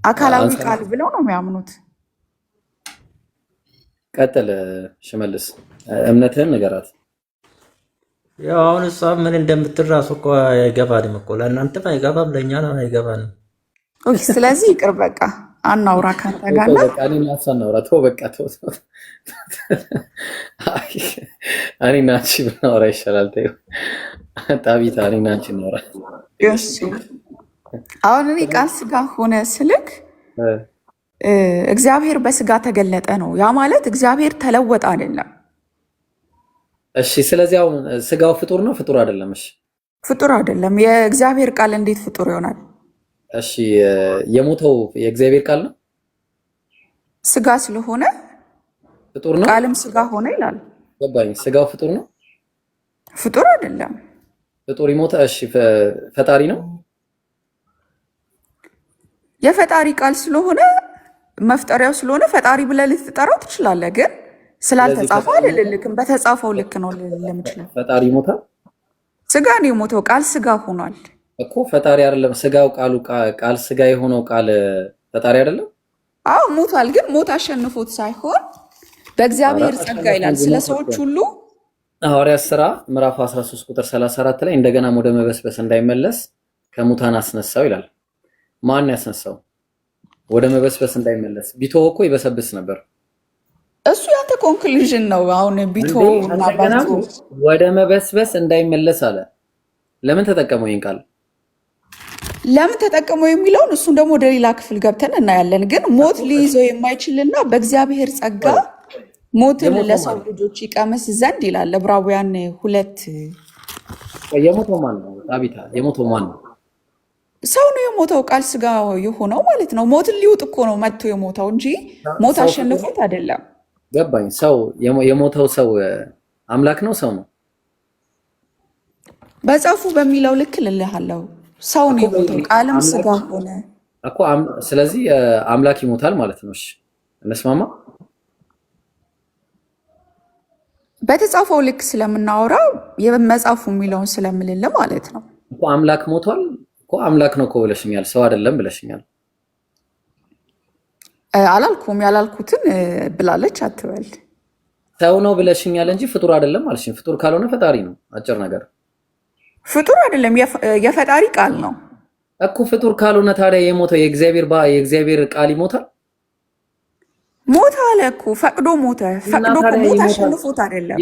አካላዊ ቃል ብለው ነው የሚያምኑት። ቀጥል ሽመልስ፣ እምነትህን ንገራት። ያው አሁን እሷ ምን እንደምትል ራሱ እኮ አይገባንም እኮ ለእናንተም አይገባም፣ ለእኛ ነው አይገባንም። ስለዚህ ይቅር በቃ አናውራ ካንተ ጋር ነው። በቃ እኔ እና እሷ እናውራ። ተው በቃ ተው። እኔ እና አንቺ ብናወራ ይሻላል። ተይው ጣቢታ፣ እኔ እና አንቺ እናውራ። እሺ አሁን እኔ ቃል ስጋ ሆነ ስልክ እግዚአብሔር በስጋ ተገለጠ ነው። ያ ማለት እግዚአብሔር ተለወጠ አይደለም። እሺ ስለዚህ አሁን ስጋው ፍጡር ነው ፍጡር አይደለም? እሺ ፍጡር አይደለም። የእግዚአብሔር ቃል እንዴት ፍጡር ይሆናል? እሺ የሞተው የእግዚአብሔር ቃል ነው። ስጋ ስለሆነ ፍጡር ነው። ቃልም ስጋ ሆነ ይላል። ገባኝ። ስጋው ፍጡር ነው ፍጡር አይደለም። ፍጡር ይሞታ። እሺ ፈጣሪ ነው። የፈጣሪ ቃል ስለሆነ መፍጠሪያው ስለሆነ ፈጣሪ ብለህ ልትጠራው ትችላለህ። ግን ስላልተጻፈ አይደልልክም። በተጻፈው ልክ ነው ልልም ይችላል። ፈጣሪ ይሞታ። ስጋ ነው የሞተው። ቃል ስጋ ሆኗል እኮ ፈጣሪ አይደለም። ስጋው ቃል ስጋ የሆነው ቃል ፈጣሪ አይደለም። አዎ ሞቷል። ግን ሞት አሸንፎት ሳይሆን በእግዚአብሔር ጸጋ ይላል ስለ ሰዎች ሁሉ። ሐዋርያት ሥራ ምዕራፍ 13 ቁጥር 34 ላይ እንደገና ወደ መበስበስ እንዳይመለስ ከሙታን አስነሳው ይላል። ማን ያስነሳው? ወደ መበስበስ እንዳይመለስ ቢተው እኮ ይበሰብስ ነበር። እሱ ያንተ ኮንክሉዥን ነው። አሁን ቢቶ እና ባቶ ወደ መበስበስ እንዳይመለስ አለ። ለምን ተጠቀመው ይህን ቃል? ለምን ተጠቀመው የሚለውን እሱን ደግሞ ወደ ሌላ ክፍል ገብተን እናያለን። ግን ሞት ሊይዘው የማይችልና በእግዚአብሔር ጸጋ ሞትን ለሰው ልጆች ይቀመስ ዘንድ ይላል ዕብራውያን 2። የሞተው ማን ነው? ጣቢታ የሞተው ማን ነው? ሰው ነው የሞተው፣ ቃል ስጋ የሆነው ማለት ነው። ሞትን ሊውጥ እኮ ነው መጥቶ የሞተው እንጂ ሞት አሸንፎት አይደለም። ገባኝ። ሰው የሞተው ሰው አምላክ ነው ሰው ነው? በጻፉ በሚለው ልክ ልልሃለሁ። ሰው ነው የሞተው፣ ቃልም ስጋ ሆነ እኮ። ስለዚህ አምላክ ይሞታል ማለት ነው። እሺ እንስማማ። በተጻፈው ልክ ስለምናወራ የመጻፉ የሚለውን ስለምልል ማለት ነው እኮ። አምላክ ሞቷል እኮ። አምላክ ነው እኮ ብለሽኛል፣ ሰው አይደለም ብለሽኛል። አላልኩም። ያላልኩትን ብላለች አትበል። ሰው ነው ብለሽኛል እንጂ ፍጡር አይደለም አልሽኝ። ፍጡር ካልሆነ ፈጣሪ ነው። አጭር ነገር ፍጡር አይደለም፣ የፈጣሪ ቃል ነው እኮ። ፍጡር ካልሆነ ታዲያ የሞተው የእግዚአብሔር ቃል ይሞታል? ሞተ አለ እኮ፣ ፈቅዶ ሞተ። ፈቅዶ ሞት አሸንፎት አይደለም።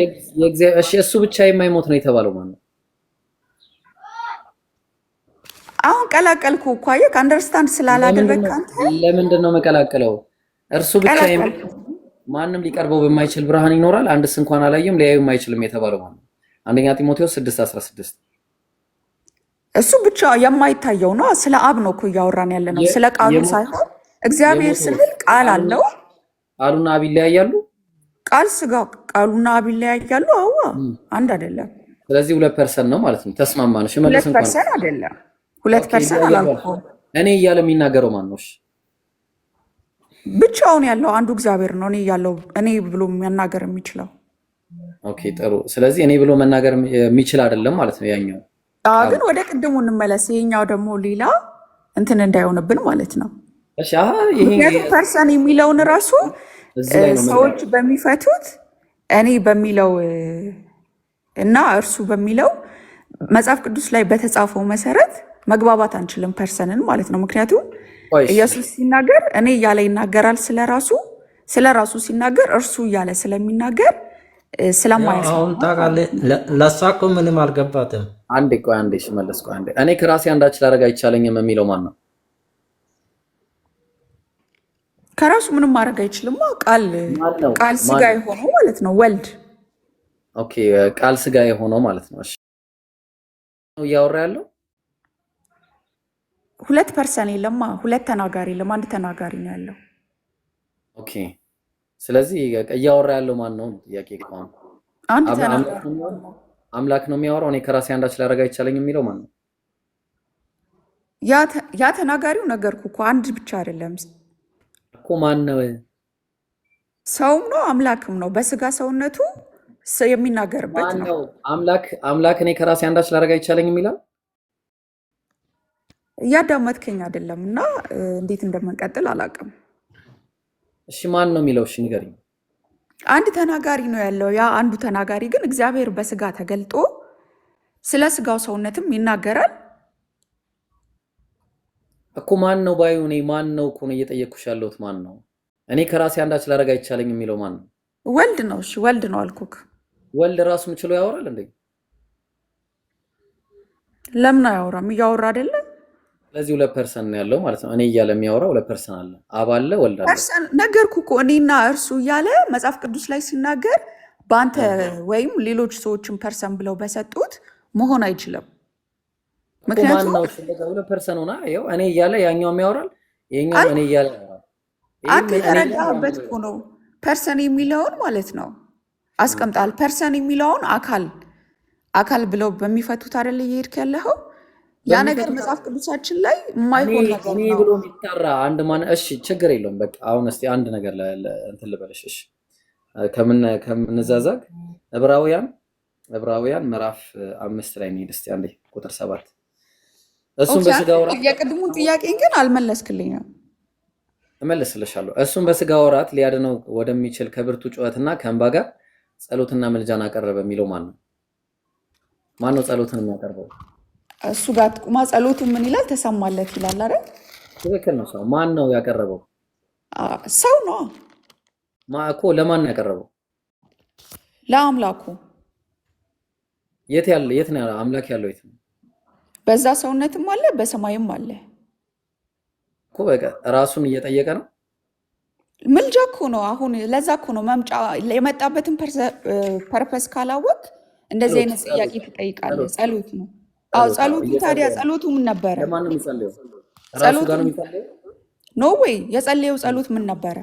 እሺ እሱ ብቻ የማይሞት ነው የተባለው ማን ነው? አሁን ቀላቀልኩ እኮ አየህ፣ አንደርስታንድ ስላላደረግክ አንተ። ለምንድን ነው መቀላቀለው? እርሱ ብቻ ማንም ሊቀርበው በማይችል ብርሃን ይኖራል፣ አንድስ እንኳን አላየም ሊያዩ የማይችልም የተባለው ማን ነው? አንደኛ ጢሞቴዎስ 6:16። እሱ ብቻ የማይታየው ነው። ስለ አብ ነው እኮ እያወራን ያለ ነው፣ ስለ ቃሉ ሳይሆን። እግዚአብሔር ስንል ቃል አለው። ቃሉና አብ ይለያያሉ? ቃል ስጋ ቃሉና አብ ይለያያሉ? አዋ አንድ አይደለም። ስለዚህ 2% ነው ማለት ነው። ተስማማን? እሺ መልስ እንኳን 2% አይደለም። 2% አላልኩም። እኔ እያለ የሚናገረው ማን ነው? እሺ ብቻውን ያለው አንዱ እግዚአብሔር ነው። እኔ ብሎ መናገር የሚችለው። ኦኬ ጥሩ። ስለዚህ እኔ ብሎ መናገር የሚችል አይደለም ማለት ነው ያኛው። ግን ወደ ቅድሙ እንመለስ። ይሄኛው ደግሞ ሌላ እንትን እንዳይሆንብን ማለት ነው። እሺ ይሄ ፐርሰን የሚለውን ራሱ ሰዎች በሚፈቱት እኔ በሚለው እና እርሱ በሚለው መጽሐፍ ቅዱስ ላይ በተጻፈው መሰረት መግባባት አንችልም፣ ፐርሰንን ማለት ነው። ምክንያቱም ኢየሱስ ሲናገር እኔ እያለ ይናገራል ስለራሱ ሲናገር እርሱ እያለ ስለሚናገር ስለማያስ አሁን ታውቃለህ፣ ለእሷ እኮ ምንም አልገባትም። አንዴ ሽመለስ ቆይ አንዴ። እኔ ከራሴ አንዳች ላደርግ አይቻለኝም የሚለው ማን ነው? ከራሱ ምንም ማድረግ አይችልም። ቃል ስጋ የሆነው ማለት ነው ወልድ። ኦኬ ቃል ስጋ የሆነው ማለት ነው። እሺ ነው እያወራ ያለው 2% የለማ፣ 2 ተናጋሪ የለም፣ 1 ተናጋሪ ነው ያለው። ኦኬ ስለዚህ እያወራ ያለው ማን ነው? ጥያቄ ቋም አንድ ተናጋሪ አምላክ ነው የሚያወራው። እኔ ከራሴ አንዳች ላደርግ አይቻለኝም የሚለው ማን ነው? ያ ተናጋሪው ነገርኩ እኮ አንድ ብቻ አይደለም እኮ። ማን ነው? ሰውም ነው አምላክም ነው። በስጋ ሰውነቱ የሚናገርበት ነው። አምላክ እኔ ከራሴ አንዳች ላደርግ አይቻለኝም የሚለው እያዳመጥከኝ አይደለም እና እንዴት እንደምንቀጥል አላውቅም። እሺ ማን ነው የሚለው? እሺ ንገሪኝ። አንድ ተናጋሪ ነው ያለው። ያ አንዱ ተናጋሪ ግን እግዚአብሔር በስጋ ተገልጦ ስለ ስጋው ሰውነትም ይናገራል እኮ። ማን ነው ባዩ? እኔ ማን ነው እኮ ነው እየጠየቅኩሽ ያለሁት። ማን ነው? እኔ ከራሴ አንዳች ላደርግ አይቻለኝም የሚለው ማን ነው? ወልድ ነው። እሺ ወልድ ነው አልኩክ። ወልድ ራሱን ችሎ ያወራል እንዴ? ለምን አያወራም? እያወራ አይደለ? ስለዚህ 2% ነው ያለው ማለት ነው። እኔ እያለ የሚያወራው 2% አለ። አብ አለ፣ ወልድ አለ። ነገርኩ እኮ እኔና እርሱ እያለ መጽሐፍ ቅዱስ ላይ ሲናገር በአንተ ወይም ሌሎች ሰዎችን ፐርሰን ብለው በሰጡት መሆን አይችልም። ምክንያቱም 2% ሆና ይኸው እኔ እያለ ያኛውም ያወራል፣ ይሄኛው እኔ እያለ ያወራል። አንተ የተረዳህበት እኮ ነው። ፐርሰን የሚለውን ማለት ነው አስቀምጣል። ፐርሰን የሚለውን አካል ብለው በሚፈቱት አይደለ እየሄድክ ያለኸው። ያ ነገር መጽሐፍ ቅዱሳችን ላይ የማይሆን ነገር ነው ብሎ የሚጠራ አንድ ማን። እሺ ችግር የለውም በቃ አሁን እስቲ አንድ ነገር እንትን ልበልሽ። እሺ ከምንዛዛግ ዕብራውያን ምዕራፍ 5 ላይ እንሂድ እስቲ አንዴ ቁጥር 7። እሱም በስጋ ወራት የቅድሙን ጥያቄን ግን አልመለስክልኝም። እመልስልሻለሁ። እሱም በስጋ ወራት ሊያድነው ወደሚችል ከብርቱ ጩኸትና ከእንባ ጋር ጸሎትና ምልጃን አቀረበ የሚለው ማን ነው? ማን ነው ጸሎትን የሚያቀርበው? እሱ ጋር ቁማ ጸሎቱ ምን ይላል? ተሰማለት ይላል አይደል? ትክክል ነው። ሰው ማን ነው ያቀረበው? ሰው ነው እኮ ለማን ነው ያቀረበው? ለአምላኩ። የት ነው አምላክ ያለው? የት ነው? በዛ ሰውነትም አለ በሰማይም አለ እኮ። በቃ ራሱን እየጠየቀ ነው። ምልጃ እኮ ነው። አሁን ለዛ እኮ ነው መምጫ የመጣበትን ፐርፐስ ካላወቅ እንደዚህ አይነት ጥያቄ ትጠይቃለህ። ጸሎት ነው። አዎ ጸሎቱ። ታዲያ ጸሎቱ ምን ነበረ? ለማን ነው የሚጸልየው? ራሱ ጋር ነው የሚጸልየው? ኖ ወይ የጸለየው ጸሎት ምን ነበረ?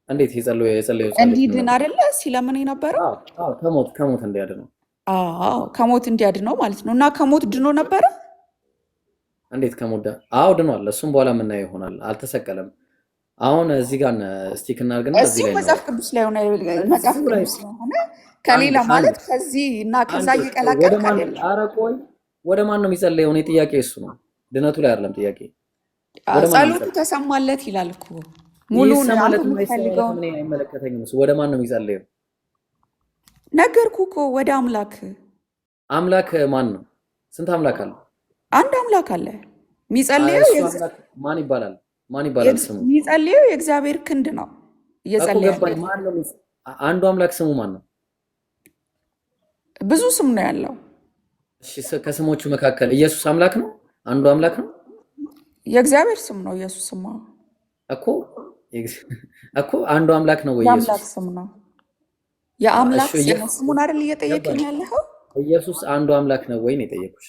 እንዴት የጸለየው ጸሎት እንዲድን አይደለ ሲለምን የነበረው? አዎ ከሞት እንዲያድነው። አዎ ከሞት እንዲያድነው ማለት ነው። እና ከሞት ድኖ ነበረ? እንዴት ከሞት? አዎ ድኗል። እሱም በኋላ የምናየው ይሆናል። አልተሰቀለም። አሁን እዚህ ጋር ስቲክ እናድርግና እዚህ ላይ መጽሐፍ ቅዱስ ላይ ሆነ መጽሐፍ ቅዱስ ሆነ ከሌላ ማለት ከዚህ እና ከዛ እየቀላቀል አይደለም። ኧረ ቆይ ወደ ማን ነው የሚጸለየው? እኔ ጥያቄ እሱ ነው። ድነቱ ላይ አይደለም ጥያቄ። ጸሎቱ ተሰማለት ይላል እኮ ሙሉውን ማለት ነው። ምን አይመለከተኝም። እሱ ወደ ማን ነው የሚጸለየው? ነገርኩ እኮ ወደ አምላክ። አምላክ ማን ነው? ስንት አምላክ አለ? አንድ አምላክ አለ። የሚጸልየው ማን ይባላል? ማን ይባላል ስሙ? የሚጸልየው የእግዚአብሔር ክንድ ነው። እየጸለየ ማን ነው? አንዱ አምላክ ስሙ ማን ነው? ብዙ ስም ነው ያለው። እሺ ከስሞቹ መካከል ኢየሱስ አምላክ ነው? አንዱ አምላክ ነው? የእግዚአብሔር ስም ነው ኢየሱስ ስም እኮ አንዱ አምላክ ነው ወይ? ኢየሱስ የአምላክ ስም ነው። የአምላክ ስም ስሙን አይደል እየጠየቀኝ ያለኸው? ኢየሱስ አንዱ አምላክ ነው ወይ ነው የጠየኩሽ?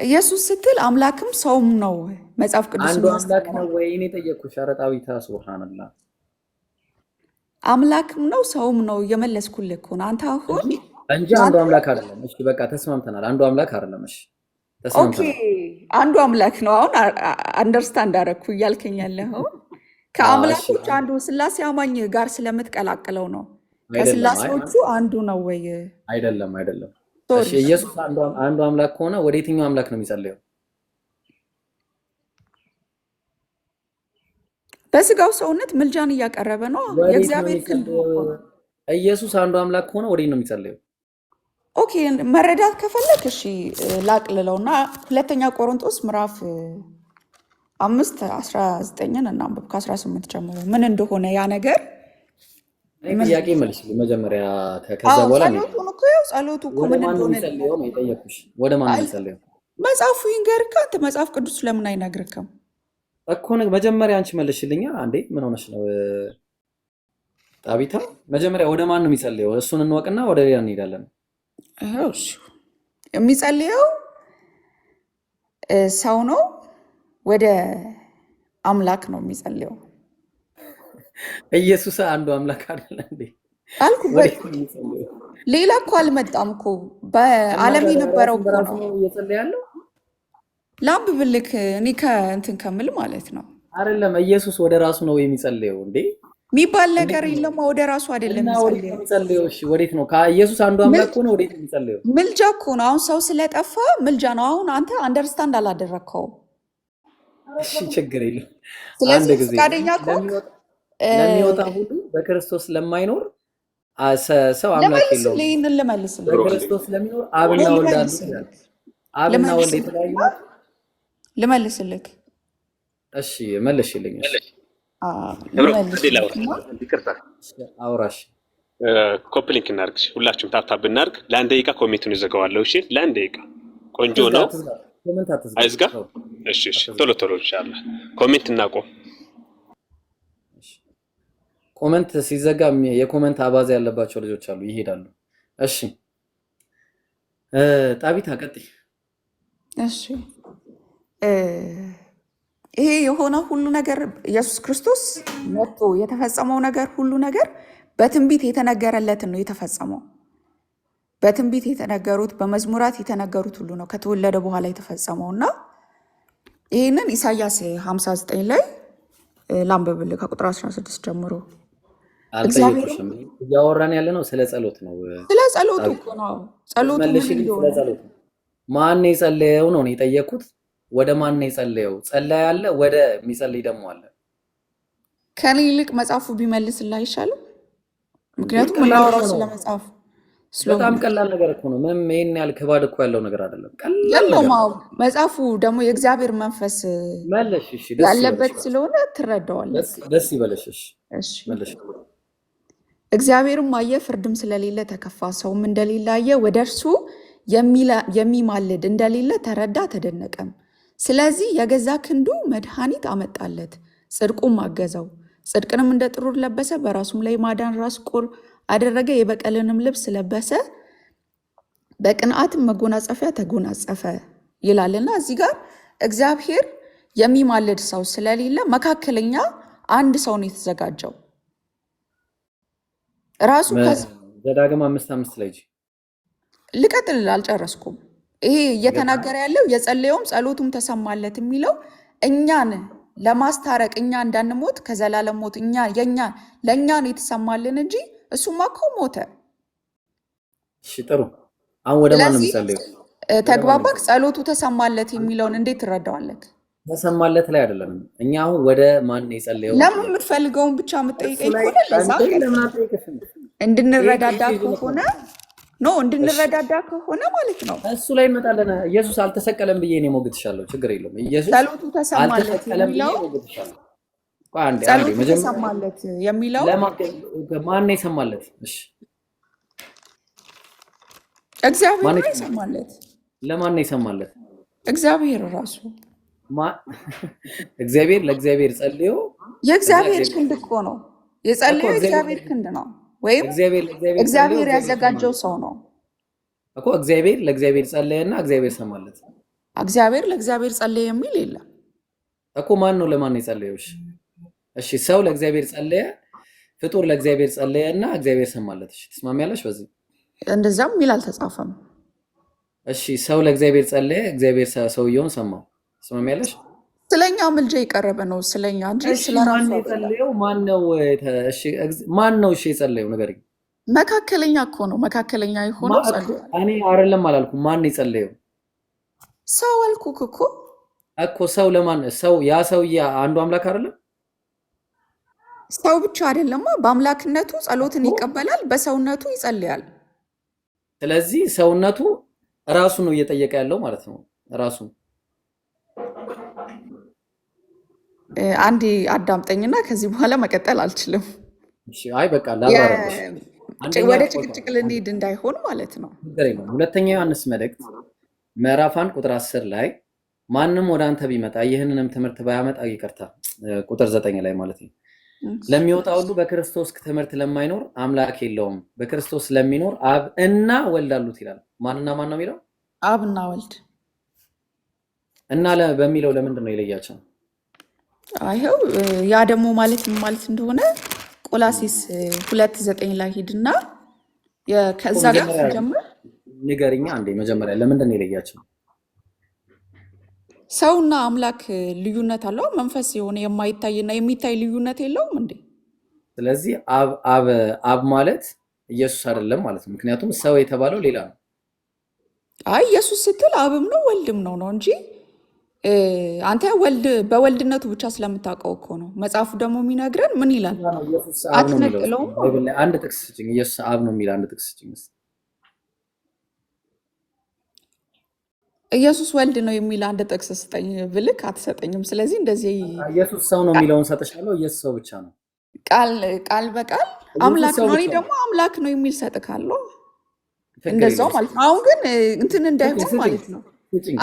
ኢየሱስ ስትል አምላክም ሰውም ነው። መጽሐፍ ቅዱስ አንዱ አምላክ ነው ወይ ነው የጠየኩሽ? ኧረ ጣዊታ ሱብሃንአላህ። አምላክም ነው ሰውም ነው እየመለስኩልህ እኮ ነው። አንተ አሁን እንጂ አንዱ አምላክ አይደለም። እሺ በቃ ተስማምተናል። አንዱ አምላክ አይደለም። እሺ ኦኬ፣ አንዱ አምላክ ነው። አሁን አንደርስታንድ አደረኩ እያልከኝ ያለኸው ከአምላኮች አንዱ ስላሴ አማኝ ጋር ስለምትቀላቅለው ነው። ከስላሴዎቹ አንዱ ነው ወይ? አይደለም። እሺ ኢየሱስ አንዱ አምላክ ከሆነ ወደ የትኛው አምላክ ነው የሚጸልየው? በስጋው ሰውነት ምልጃን እያቀረበ ነው። የእግዚአብሔር ክንድ ኢየሱስ አንዱ አምላክ ከሆነ ወዴት ነው የሚጸልየው? ኦኬ መረዳት ከፈለክ እሺ ላቅልለውና ሁለተኛ ቆሮንቶስ ምዕራፍ 5:19 እናንብብ። ከ18 ጀምሮ ምን እንደሆነ ያ ነገር ጥያቄ መልስ መጀመሪያ። ከዛ በኋላ ጸሎቱ እኮ ምን እንደሆነ ነው የጠየኩሽ። ወደ ማን ነው የሚጸልየው? መጽሐፉ ይንገርካ። አንተ መጽሐፍ ቅዱስ ለምን አይነግርክም እኮ? መጀመሪያ አንቺ መልሽልኛ። አንዴ ምን ሆነሽ ነው ጣቢታ? መጀመሪያ ወደ ማን ነው የሚጸልየው? እሱን እንወቅና ወደ ሌላ እንሄዳለን። እሺ የሚጸልየው ሰው ነው። ወደ አምላክ ነው የሚጸልየው። ኢየሱስ አንዱ አምላክ አይደለ እንዴ አልኩ። ሌላ እኮ አልመጣም እኮ በዓለም የነበረው እኮ ነው እየጸለያለሁ። ላንብብልክ እኔ ከእንትን ከምል ማለት ነው። አይደለም ኢየሱስ ወደ ራሱ ነው የሚጸልየው እንዴ የሚባል ነገር የለም። ወደ ራሱ አይደለም የሚጸልየው። እሺ ወዴት ነው? ከኢየሱስ አንዱ አምላክ ሆነ ወዴት ነው የሚጸልየው? ምልጃ እኮ ነው። አሁን ሰው ስለጠፋ ምልጃ ነው። አሁን አንተ አንደርስታንድ አላደረግከው። እሺ ችግር የለም። ስለዚህ ፈቃደኛ ከሆንክ ለሚወጣ ሁሉ በክርስቶስ ለማይኖር ሰው አምላክ የለውም። ይህንን ልመልስልህ። በክርስቶስ ለሚኖር አብና ወልድ አሉ ይላል። አብና ወልድ የተለያዩ ልመልስልህ። እሺ መልሽልኝ። አውራሽ ኮፕሊንክ እናርግ። ሁላችሁም ታብታብ ብናርግ ለአንድ ደቂቃ ኮሜንቱን ይዘጋዋለሁ። እሺ ለአንድ ደቂቃ ቆንጆ ነው። አይዝጋ። እሺ ቶሎ ኢንሻአላህ ኮሜንት እናቆም። ኮሜንት ሲዘጋ የኮሜንት አባዜ ያለባቸው ልጆች አሉ፣ ይሄዳሉ። እሺ ጣቢታ ቀጥይ። እሺ ይሄ የሆነ ሁሉ ነገር ኢየሱስ ክርስቶስ መጥቶ የተፈጸመው ነገር ሁሉ ነገር በትንቢት የተነገረለትን ነው የተፈጸመው። በትንቢት የተነገሩት በመዝሙራት የተነገሩት ሁሉ ነው ከተወለደ በኋላ የተፈጸመው እና ይህንን ኢሳያስ 59 ላይ ላንብብልህ ከቁጥር 16 ጀምሮ። አልጠየኩሽም። እያወራን ያለ ነው ስለ ጸሎት ነው። ስለ ጸሎቱ እኮ ነው። ጸሎቱ ማን የጸለየው ነው የጠየኩት። ወደ ማን ነው የጸለየው? ጸለየ አለ፣ ወደ የሚጸልይ ደግሞ አለ። ከኔ ይልቅ መጽሐፉ ቢመልስልህ አይሻልም? ምክንያቱም እናወራው ስለ መጽሐፉ በጣም ቀላል ነገር እኮ ነው። ምንም ይሄን ያህል ከባድ እኮ ያለው ነገር አይደለም። ቀላል ያለው መጽሐፉ ደግሞ የእግዚአብሔር መንፈስ መለሽ። እሺ ያለበት ስለሆነ ትረዳዋለህ። ደስ ይበለሽ። እሺ መለሽ። እግዚአብሔርም አየ፣ ፍርድም ስለሌለ ተከፋ፣ ሰውም እንደሌለ አየ፣ ወደ እርሱ የሚማልድ እንደሌለ ተረዳ፣ ተደነቀም። ስለዚህ የገዛ ክንዱ መድኃኒት አመጣለት፣ ጽድቁም አገዘው። ጽድቅንም እንደ ጥሩር ለበሰ፣ በራሱም ላይ ማዳን ራስ ቁር አደረገ። የበቀልንም ልብስ ለበሰ፣ በቅንዓትም መጎናጸፊያ ተጎናጸፈ ይላልና እዚህ ጋር እግዚአብሔር የሚማልድ ሰው ስለሌለ መካከለኛ አንድ ሰው ነው የተዘጋጀው። ራሱ ዘዳግም 5:5 ላይ ልቀጥል፣ አልጨረስኩም። ይሄ እየተናገረ ያለው የጸለየውም ጸሎቱም ተሰማለት የሚለው እኛን ለማስታረቅ እኛ እንዳንሞት ከዘላለም ሞት ለእኛ ነው የተሰማልን እንጂ እሱማ እኮ ሞተ። እሺ ጥሩ። አሁን ወደ ማን ነው የሚጸልየው? ተግባባክ? ጸሎቱ ተሰማለት የሚለውን እንዴት ትረዳዋለህ? ተሰማለት ላይ አይደለም። እኛ አሁን ወደ ማን ነው የጸለየው? ለምን የምትፈልገውን ብቻ የምትጠይቀኝ ከሆነ ለዛ እንድንረዳዳ ከሆነ ማለት ነው። እሱ ላይ እንመጣለን። ኢየሱስ አልተሰቀለም ብዬ እኔ ሞግትሻለሁ፣ ችግር የለውም። ኢየሱስ ጸሎቱ ተሰማለት የሚለው ጸሎቱ ተሰማለት የሚለው ማን ነው የሰማለት? እሺ እግዚአብሔር ነው የሰማለት። ለማን ነው የሰማለት? እግዚአብሔር ራሱ። እግዚአብሔር ለእግዚአብሔር ጸልዮ የእግዚአብሔር ክንድ እኮ ነው የጸለየው። የእግዚአብሔር ክንድ ነው ወይም እግዚአብሔር ያዘጋጀው ሰው ነው እኮ። እግዚአብሔር ለእግዚአብሔር ጸለየና እግዚአብሔር ሰማለት። እግዚአብሔር ለእግዚአብሔር ጸለየ የሚል የለም እኮ። ማን ነው ለማን ነው የጸለየው? እሺ ሰው ለእግዚአብሔር ጸለየ፣ ፍጡር ለእግዚአብሔር ጸለየና እግዚአብሔር ሰማለት። እሺ ትስማሚያለሽ በዚህ? እንደዛም የሚል አልተጻፈም። እሺ ሰው ለእግዚአብሔር ጸለየ፣ እግዚአብሔር ሰውየውን ሰማው። ትስማሚያለሽ? ስለኛ ምልጃ የቀረበ ነው ስለኛ እንጂ ስለራሱ የጸለየው ማን ነው? እሺ ማን ነው? እሺ የጸለየው ንገሪኝ። መካከለኛ እኮ ነው። መካከለኛ የሆነው ጸሎት እኔ አይደለም አላልኩም። ማን ነው የጸለየው? ሰው አልኩክ እኮ ሰው ለማን? ሰው ያ ሰውዬ አንዱ አምላክ አይደለም? ሰው ብቻ አይደለም። በአምላክነቱ ጸሎትን ይቀበላል፣ በሰውነቱ ይጸልያል። ስለዚህ ሰውነቱ ራሱ ነው እየጠየቀ ያለው ማለት ነው። ራሱ አንዴ አዳምጠኝና ከዚህ በኋላ መቀጠል አልችልም። እሺ አይ በቃ ላባረሽ ወደ ጭቅጭቅ ልንሄድ እንዳይሆን ማለት ነው። ሁለተኛ ዮሐንስ መልእክት ምዕራፍ 1 ቁጥር 10 ላይ ማንም ወደ አንተ ቢመጣ ይህንንም ትምህርት ባያመጣ ይቅርታ፣ ቁጥር 9 ላይ ማለት ነው። ለሚወጣ ሁሉ በክርስቶስ ትምህርት ለማይኖር አምላክ የለውም፣ በክርስቶስ ለሚኖር አብ እና ወልድ አሉት ይላል። ማንና ማን ነው የሚለው? አብ እና ወልድ። እና በሚለው ለምንድን ነው የለያቸው? አይው ያ ደግሞ ማለት ምን ማለት እንደሆነ ቆላሲስ 2:9 ላይ ሂድና ከዛ ጋር ጀምር ንገሪኛ አንዴ። መጀመሪያ ለምንድን ነው የለያቸው? ሰውና አምላክ ልዩነት አለው። መንፈስ የሆነ የማይታይና የሚታይ ልዩነት የለውም እንዴ? ስለዚህ አብ ማለት ኢየሱስ አይደለም ማለት ነው። ምክንያቱም ሰው የተባለው ሌላ ነው። አይ ኢየሱስ ስትል አብም ነው ወልድም ነው እንጂ አንተ በወልድነቱ ብቻ ስለምታውቀው እኮ ነው። መጽሐፉ ደግሞ የሚነግረን ምን ይላል? አትነጥለውም። አንድ ጥቅስ ስጭኝ። ኢየሱስ አብ ነው የሚል አንድ ጥቅስ ስጭኝ። ኢየሱስ ወልድ ነው የሚል አንድ ጥቅስ ስጠኝ ብልክ አትሰጠኝም። ስለዚህ እንደዚህ ኢየሱስ ሰው ነው የሚለውን ሰጥሻለሁ። ኢየሱስ ሰው ብቻ ነው ቃል በቃል አምላክ ነው። እኔ ደግሞ አምላክ ነው የሚል ሰጥካለሁ እንደዛው ማለት ነው። አሁን ግን እንትን እንዳይሆን ማለት ነው።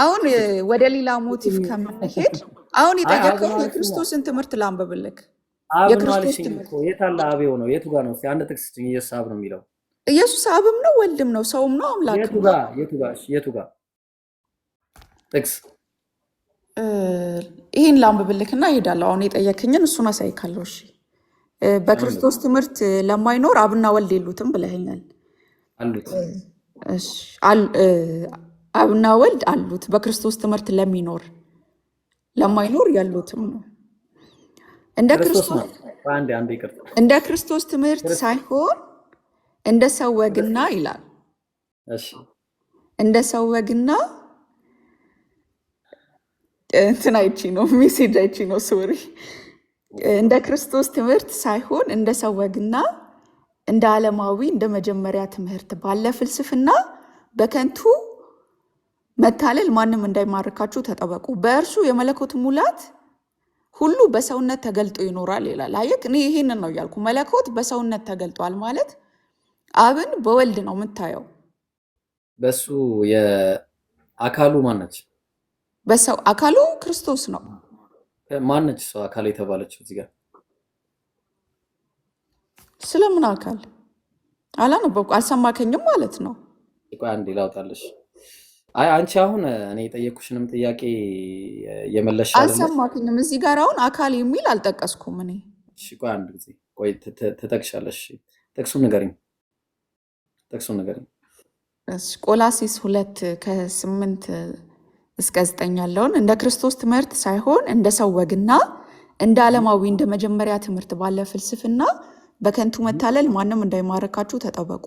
አሁን ወደ ሌላ ሞቲቭ ከምንሄድ አሁን የጠየቀው የክርስቶስን ትምህርት ላንብብልክ። የክርስቶስ ትምህርት የት አለ? አብ ነው። የቱ ጋር ነው? አንድ ጥቅስ ስጭኝ። ኢየሱስ አብ ነው የሚለው። ኢየሱስ አብም ነው ወልድም ነው ሰውም ነው አምላክ ነው። የቱ ጋር ጥቅስ? ይህን ላንብብልክና እሄዳለሁ። አሁን የጠየክኝን እሱን አሳይካለሁ። እሺ በክርስቶስ ትምህርት ለማይኖር አብና ወልድ የሉትም ብለኸኛል። አሉት። እሺ አብና ወልድ አሉት። በክርስቶስ ትምህርት ለማይኖር ያሉትም ነው። እንደ ክርስቶስ ትምህርት ሳይሆን እንደ ሰው ወግና ይላል። እሺ እንደ ሰው ወግና እንትን አይቺ ነው ሜሴጅ አይቺ ነው ሶሪ። እንደ ክርስቶስ ትምህርት ሳይሆን እንደ ሰው ወግና እንደ ዓለማዊ እንደ መጀመሪያ ትምህርት ባለ ፍልስፍና በከንቱ መታለል ማንም እንዳይማርካችሁ ተጠበቁ። በእርሱ የመለኮት ሙላት ሁሉ በሰውነት ተገልጦ ይኖራል ይላል። አየክ፣ እኔ ይሄንን ነው ያልኩ። መለኮት በሰውነት ተገልጧል ማለት አብን በወልድ ነው የምታየው። በሱ የአካሉ ማነች? በሰው አካሉ ክርስቶስ ነው። ማነች ሰው አካል የተባለችው እዚህ ጋር? ስለምን አካል አላነበብኩ አልሰማከኝም ማለት ነው። ቆይ አንዴ ላውጣልሽ። አይ አንቺ አሁን እኔ የጠየኩሽንም ጥያቄ የመለስሽ አይደል? አልሰማከኝም። እዚህ ጋር አሁን አካል የሚል አልጠቀስኩም እኔ። እሺ ቆይ አንድ ጊዜ ቆይ ትጠቅሻለሽ። ጥቅሱን ንገሪኝ። ቆላሲስ 2:8 እስከ 9 ያለውን እንደ ክርስቶስ ትምህርት ሳይሆን እንደ ሰው ወግና እንደ ዓለማዊ እንደ መጀመሪያ ትምህርት ባለ ፍልስፍና በከንቱ መታለል ማንም እንዳይማርካችሁ ተጠበቁ።